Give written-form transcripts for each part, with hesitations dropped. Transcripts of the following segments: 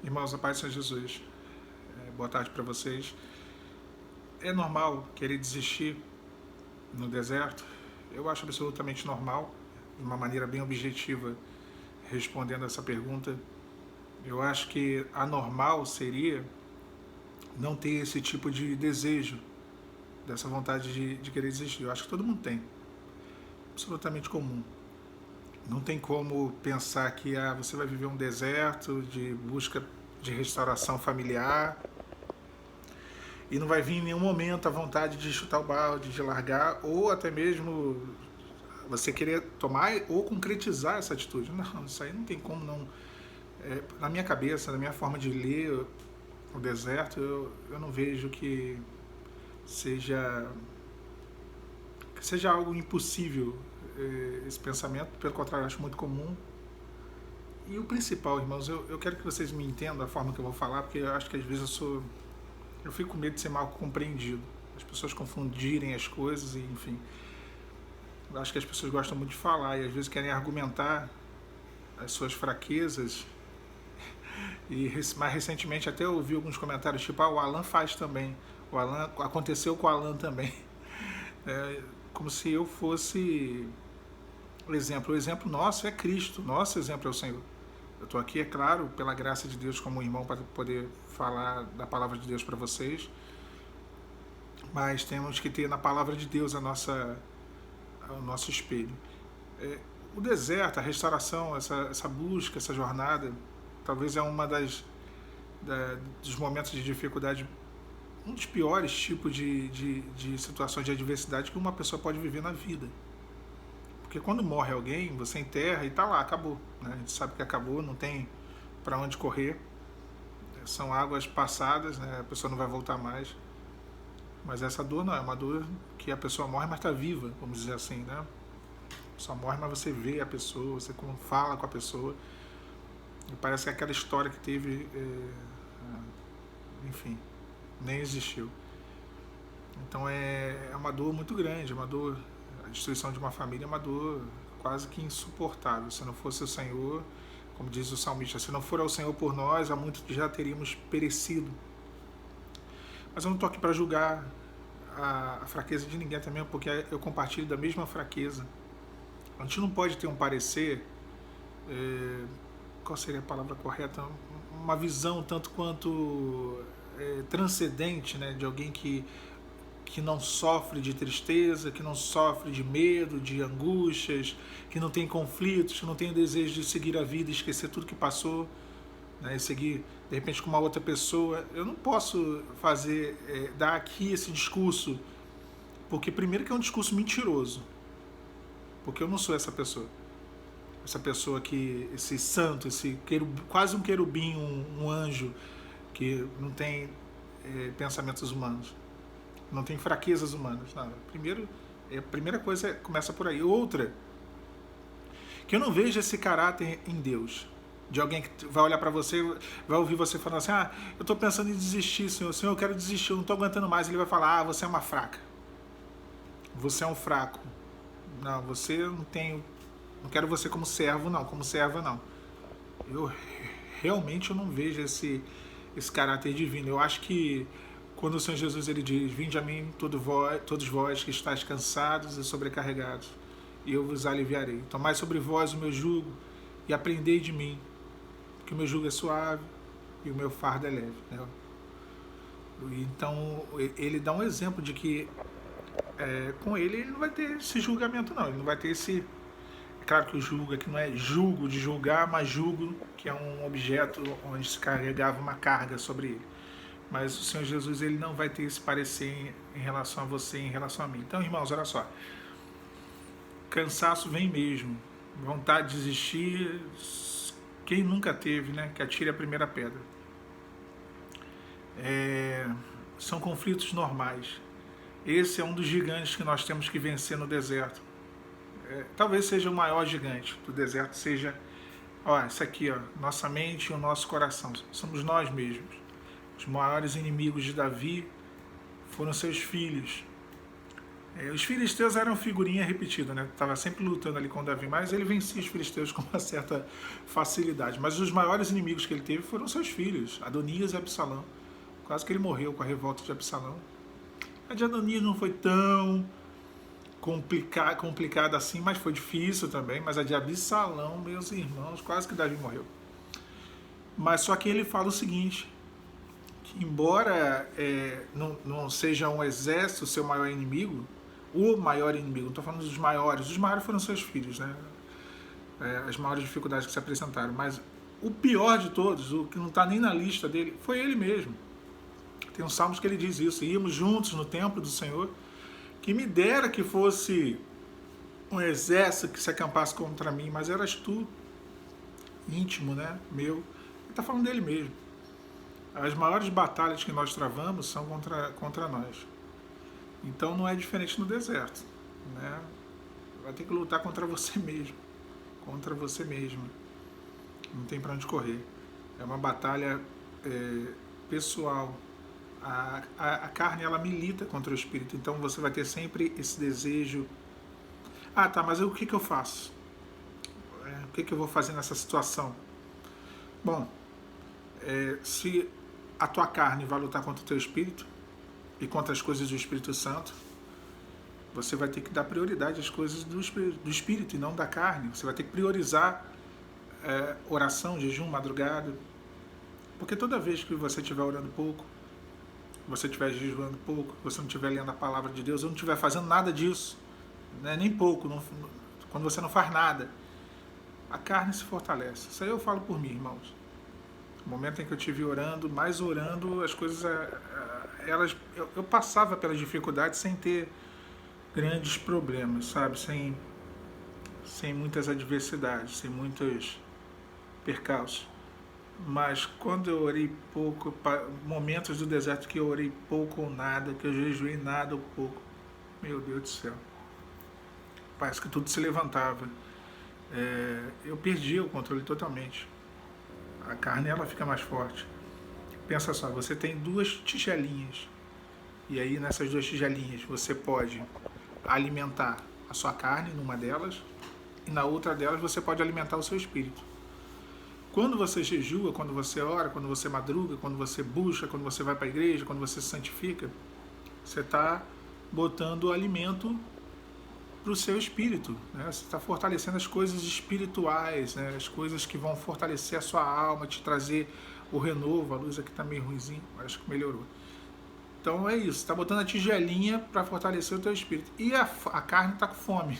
Irmãos, a paz de Senhor Jesus. Boa tarde para vocês. É normal querer desistir no deserto? Eu acho absolutamente normal, de uma maneira bem objetiva, respondendo essa pergunta. Eu acho que anormal seria não ter esse tipo de desejo, dessa vontade de querer desistir. Eu acho que todo mundo tem, absolutamente comum. Não tem como pensar que você vai viver um deserto de busca de restauração familiar e não vai vir em nenhum momento a vontade de chutar o balde, de largar, ou até mesmo você querer tomar ou concretizar essa atitude. Não, isso aí não tem como não. Na minha cabeça, na minha forma de ler o deserto, eu não vejo seja, que seja algo impossível esse pensamento, pelo contrário, eu acho muito comum. E o principal, irmãos, eu quero que vocês me entendam da forma que eu vou falar, porque eu acho que às vezes eu fico com medo de ser mal compreendido. As pessoas confundirem as coisas e, enfim. Eu acho que as pessoas gostam muito de falar e às vezes querem argumentar as suas fraquezas. E mais recentemente até eu ouvi alguns comentários tipo, o Alan faz também. O Alan, aconteceu com o Alan também. Como se eu fosse o exemplo. O exemplo nosso é Cristo, nosso exemplo é o Senhor. Eu estou aqui, é claro, pela graça de Deus como irmão para poder falar da palavra de Deus para vocês, mas temos que ter na palavra de Deus o nosso espelho. O deserto, a restauração, essa busca, essa jornada, talvez é uma dos momentos de dificuldade, um dos piores tipos de situações de adversidade que uma pessoa pode viver na vida. Porque quando morre alguém, você enterra e tá lá, acabou. Né? A gente sabe que acabou, não tem para onde correr. São águas passadas, né? A pessoa não vai voltar mais. Mas essa dor não, é uma dor que a pessoa morre, mas está viva, vamos dizer assim, né? Só morre, mas você vê a pessoa, você fala com a pessoa. E parece que aquela história que teve, enfim, nem existiu. Então é uma dor muito grande, uma dor, a destruição de uma família é uma dor quase que insuportável. Se não fosse o Senhor, como diz o salmista, se não for ao Senhor por nós, há muito que já teríamos perecido. Mas eu não estou aqui para julgar a fraqueza de ninguém também, porque eu compartilho da mesma fraqueza. A gente não pode ter um parecer, qual seria a palavra correta? Uma visão tanto quanto transcendente, né, de alguém que não sofre de tristeza, que não sofre de medo, de angústias, que não tem conflitos, que não tem o desejo de seguir a vida e esquecer tudo que passou, né, e seguir de repente com uma outra pessoa. Eu não posso dar aqui esse discurso, porque primeiro que é um discurso mentiroso, porque eu não sou essa pessoa. Essa pessoa que, esse santo, quase um querubim, um anjo, que não tem pensamentos humanos, não tem fraquezas humanas. Não, a primeira coisa começa por aí. Outra, que eu não vejo esse caráter em Deus. De alguém que vai olhar para você, vai ouvir você falando assim, eu estou pensando em desistir, Senhor, eu quero desistir, eu não estou aguentando mais. Ele vai falar, você é uma fraca. Você é um fraco. Não, você não tem... Não quero você como servo, não. Como serva, não. Eu realmente eu não vejo esse caráter divino. Eu acho que quando o Senhor Jesus ele diz, vinde a mim todos vós que estáis cansados e sobrecarregados, e eu vos aliviarei. Tomai sobre vós o meu jugo e aprendei de mim, que o meu jugo é suave e o meu fardo é leve. Né? Então ele dá um exemplo de que com ele não vai ter esse julgamento, não. Ele não vai ter esse... É claro que o julgo aqui não é julgo de julgar, mas julgo, que é um objeto onde se carregava uma carga sobre ele. Mas o Senhor Jesus ele não vai ter esse parecer em relação a você, em relação a mim. Então, irmãos, olha só. Cansaço vem mesmo. Vontade de desistir. Quem nunca teve, né? Que atire a primeira pedra. São conflitos normais. Esse é um dos gigantes que nós temos que vencer no deserto. Talvez seja o maior gigante do deserto, seja isso aqui, nossa mente e o nosso coração. Somos nós mesmos. Os maiores inimigos de Davi foram seus filhos. Os filisteus eram figurinha repetida, né? Tava sempre lutando ali com Davi, mas ele vencia os filisteus com uma certa facilidade. Mas os maiores inimigos que ele teve foram seus filhos, Adonias e Absalão. Quase que ele morreu com a revolta de Absalão. A de Adonias não foi tão complicada assim, mas foi difícil também. Mas a de Absalão, meus irmãos, quase que Davi morreu. Mas só que ele fala o seguinte, que embora não seja um exército o seu maior inimigo, o maior inimigo, não estou falando dos maiores, os maiores foram seus filhos, né? As maiores dificuldades que se apresentaram, mas o pior de todos, o que não está nem na lista dele, foi ele mesmo. Tem uns salmos que ele diz isso, íamos juntos no templo do Senhor, que me dera que fosse um exército que se acampasse contra mim, mas eras tu, íntimo, né, meu. Ele está falando dele mesmo. As maiores batalhas que nós travamos são contra nós. Então não é diferente no deserto, né? Vai ter que lutar contra você mesmo, contra você mesmo. Não tem para onde correr. É uma batalha pessoal. A carne, ela milita contra o espírito. Então você vai ter sempre esse desejo. Ah, tá, mas o que eu faço? O que eu vou fazer nessa situação? Bom, se a tua carne vai lutar contra o teu espírito e contra as coisas do Espírito Santo, você vai ter que dar prioridade às coisas do espírito e não da carne. Você vai ter que priorizar oração, jejum, madrugada. Porque toda vez que você estiver orando pouco, você estiver jejuando pouco, você não estiver lendo a palavra de Deus, ou não estiver fazendo nada disso, né, nem pouco, quando você não faz nada, a carne se fortalece. Isso aí eu falo por mim, irmãos. No momento em que eu estive orando, mais orando, as coisas, eu passava pelas dificuldades sem ter grandes problemas, sabe? Sem muitas adversidades, sem muitos percalços. Mas quando eu orei pouco, momentos do deserto que eu orei pouco ou nada, que eu jejuei nada ou pouco, meu Deus do céu, parece que tudo se levantava. Eu perdi o controle totalmente. A carne, ela fica mais forte. Pensa só, você tem 2 tigelinhas. E aí nessas 2 tigelinhas você pode alimentar a sua carne numa delas, e na outra delas você pode alimentar o seu espírito. Quando você jejua, quando você ora, quando você madruga, quando você busca, quando você vai para a igreja, quando você se santifica, você está botando alimento para o seu espírito, né? Você está fortalecendo as coisas espirituais, né? As coisas que vão fortalecer a sua alma, te trazer o renovo. A luz aqui está meio ruimzinho, acho que melhorou. Então é isso, está botando a tigelinha para fortalecer o teu espírito. E a carne está com fome.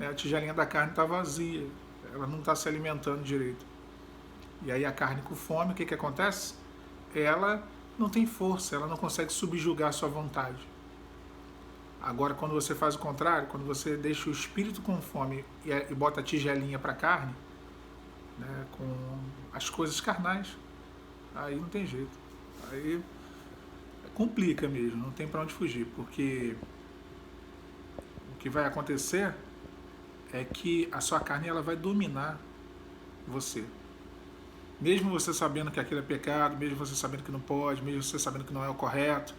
A tigelinha da carne está vazia, ela não está se alimentando direito. E aí a carne com fome, o que acontece? Ela não tem força, ela não consegue subjugar a sua vontade. Agora, quando você faz o contrário, quando você deixa o espírito com fome e bota a tigelinha para a carne, né, com as coisas carnais, aí não tem jeito. Aí complica mesmo, não tem para onde fugir, porque o que vai acontecer é que a sua carne, ela vai dominar você. Mesmo você sabendo que aquilo é pecado, mesmo você sabendo que não pode, mesmo você sabendo que não é o correto,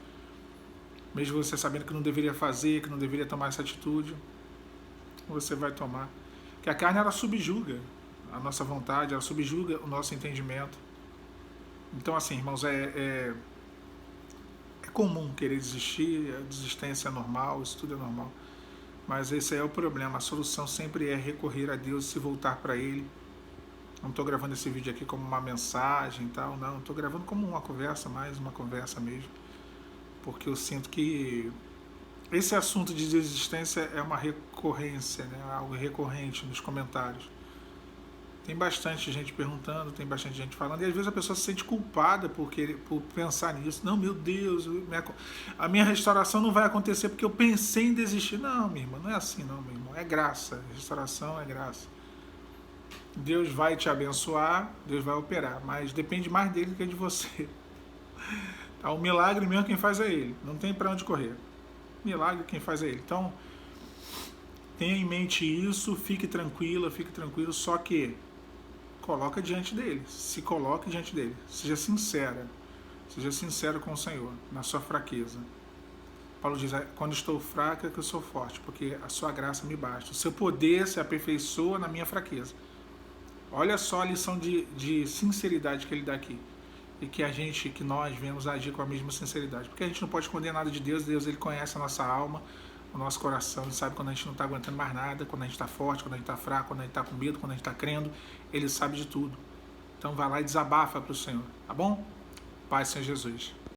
mesmo você sabendo que não deveria fazer, que não deveria tomar essa atitude, você vai tomar. Porque a carne, ela subjuga a nossa vontade, ela subjuga o nosso entendimento. Então, assim, irmãos, é comum querer desistir, a desistência é normal, isso tudo é normal. Mas esse é o problema, a solução sempre é recorrer a Deus e se voltar para Ele. Não estou gravando esse vídeo aqui como uma mensagem e tal, não. Estou gravando como uma conversa, mais uma conversa mesmo. Porque eu sinto que esse assunto de desistência é uma recorrência, né? Algo recorrente nos comentários. Tem bastante gente perguntando, tem bastante gente falando, e às vezes a pessoa se sente culpada por pensar nisso. Não, meu Deus, a minha restauração não vai acontecer porque eu pensei em desistir. Não, minha irmã, não é assim não, meu irmão. É graça, restauração é graça. Deus vai te abençoar, Deus vai operar, mas depende mais dele do que de você. Tá? O milagre mesmo quem faz é Ele, não tem para onde correr. Milagre quem faz é Ele. Então, tenha em mente isso, fique tranquilo, só que coloca diante dele, se coloque diante dele, seja sincero com o Senhor, na sua fraqueza. Paulo diz, quando estou fraco é que eu sou forte, porque a sua graça me basta. O seu poder se aperfeiçoa na minha fraqueza. Olha só a lição de sinceridade que ele dá aqui. E que nós venhamos agir com a mesma sinceridade. Porque a gente não pode esconder nada de Deus. Deus, ele conhece a nossa alma, o nosso coração. Ele sabe quando a gente não está aguentando mais nada, quando a gente está forte, quando a gente está fraco, quando a gente está com medo, quando a gente está crendo. Ele sabe de tudo. Então vai lá e desabafa para o Senhor. Tá bom? Paz, Senhor Jesus.